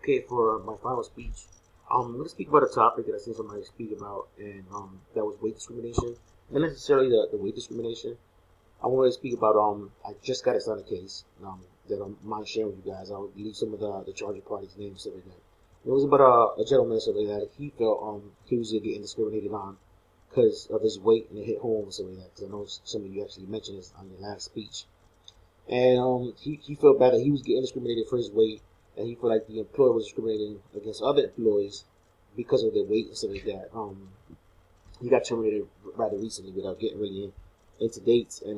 Okay, for my final speech, I'm going to speak about a topic that I seen somebody speak about, and that was weight discrimination. Not necessarily the weight discrimination. I want to speak about I just got a case that I'm mind sharing with you guys. I'll leave some of the charging parties' names stuff like that. It was about a gentleman stuff like that. He felt he was getting discriminated on because of his weight, and it hit home and stuff like that. Because I know some of you actually mentioned this on your last speech. And he felt bad that he was getting discriminated for his weight, and he felt like the employer was discriminating against other employees because of their weight and stuff like that. He got terminated rather recently without getting really into dates, and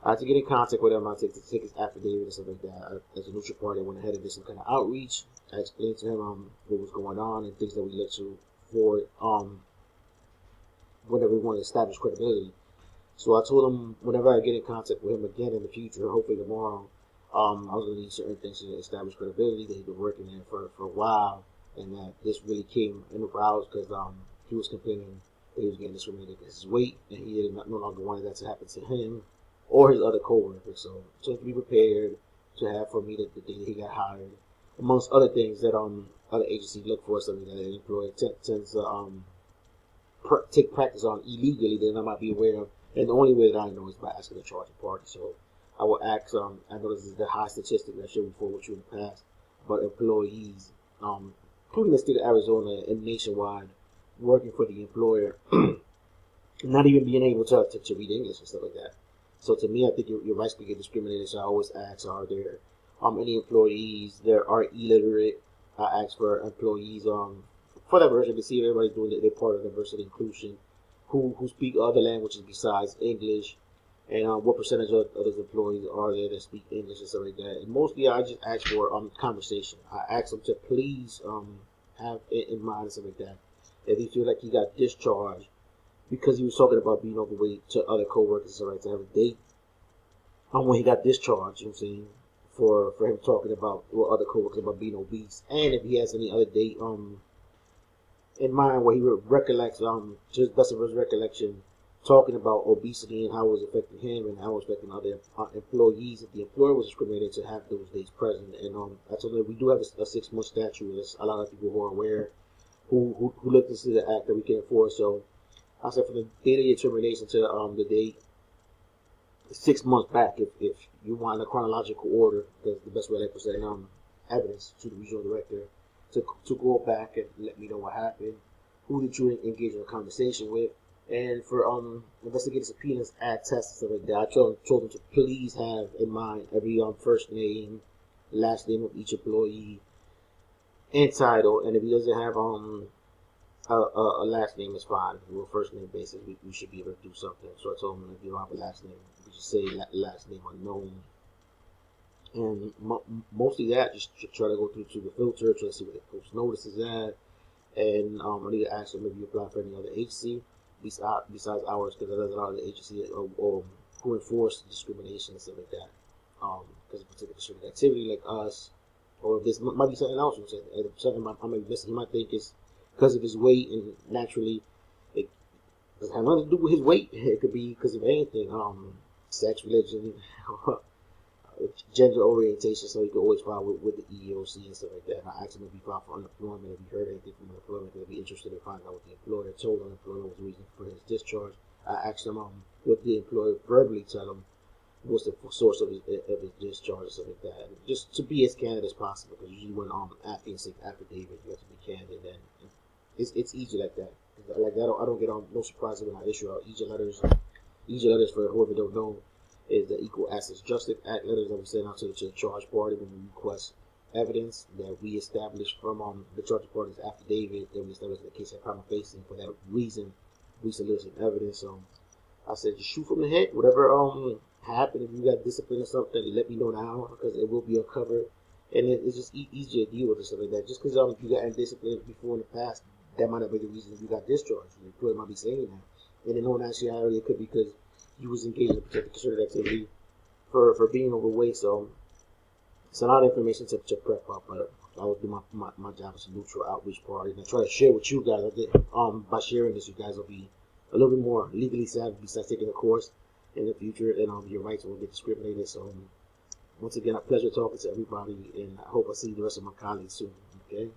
I had to get in contact with him. I had to take his affidavit and stuff like that. As a neutral party, I went ahead and did some kind of outreach. I explained to him what was going on and things that we looked to for whenever we want to establish credibility. So I told him whenever I get in contact with him again in the future, hopefully tomorrow, I was going to need certain things to establish credibility, that he'd been working there for a while, and that this really came in the rouse because he was complaining that he was getting discriminated against his weight, and he no longer wanted that to happen to him or his other coworkers. So to be prepared to have for me the day that he got hired, amongst other things that other agencies look for, something that an employee tends to take practice on illegally that I might be aware of. And the only way that I know is by asking the charging party. So I will ask, I know this is the high statistic that I shared before with you in the past, but employees, including the state of Arizona and nationwide, working for the employer, not even being able to read English and stuff like that. So to me, I think your rights can get discriminated. So I always ask, are there any employees that are illiterate? I ask for employees for diversity, to see if everybody's doing their part of diversity inclusion, who speak other languages besides English, and what percentage of those employees are there that speak English and stuff like that. And mostly, I just ask for conversation. I ask them to please have in mind and stuff like that. If he feel like he got discharged because he was talking about being overweight to other coworkers, so right, to have a date. When he got discharged, you know what I'm saying, for him talking about other coworkers about being obese, and if he has any other date in mind where he recollects just best of his recollection talking about obesity and how it was affecting him and how it was affecting other employees. If the employer was discriminated, to have those dates present. And I told him we do have a 6-month statute. There's a lot of people who are aware, who looked into the act that we can enforce. So I said from the date of your termination to the date 6 months back, if you want a chronological order, because the best way to present evidence to the regional director to go back and let me know what happened, who did you engage in a conversation with, and for investigative subpoenas, add tests, stuff like that. I told them to please have in mind every first name, last name of each employee, and title, and if he doesn't have a last name, is fine. If we're first name basis, we should be able to do something. So I told him if you don't have a last name, we just say last name unknown. And mostly that, just try to go through to the filter, try to see what the post notice is at. And I need to ask them if you apply for any other agency besides ours, because there's a lot of the agencies who enforce discrimination and stuff like that. Because of particular concerted activity like us, or if this might be something else. Something I might be missing. He might think it's because of his weight, and naturally, it doesn't have nothing to do with his weight. It could be because of anything, sex, religion, gender orientation, so he could always file with the EEOC and stuff like that. And I asked him if he filed for unemployment, if he heard anything from unemployment, if he'd be interested in finding out what the employer told the employer was the reason for his discharge. I asked him what the employer verbally tell him was the source of his discharge and stuff like that. And just to be as candid as possible, because usually when affidavit, you have to be candid, and it's easy like that. Like that, I don't get no surprises when I issue out EJ letters. EJ letters, for whoever don't know, is the Equal Access Justice Act letters that we send out to the charge party when we request evidence that we establish from the charge party's affidavit that we establish in the case of prima facie. For that reason, we solicit evidence. So I said, just shoot from the head. Whatever happened, if you got discipline or something, let me know now, because it will be uncovered. And it's just easier to deal with stuff like that. Just because you got indiscipline before in the past, that might not be the reason you got discharged. The employer might be saying that. And in all actuality, it could be because you was engaged in a particular concerted activity for being overweight. So it's a lot of information to prep up, but I will do my job as a neutral outreach party, and I try to share with you guys. By sharing this, you guys will be a little bit more legally savvy besides taking a course in the future, and your rights will get discriminated. So Once again, a pleasure talking to everybody, and I hope I see the rest of my colleagues soon. Okay.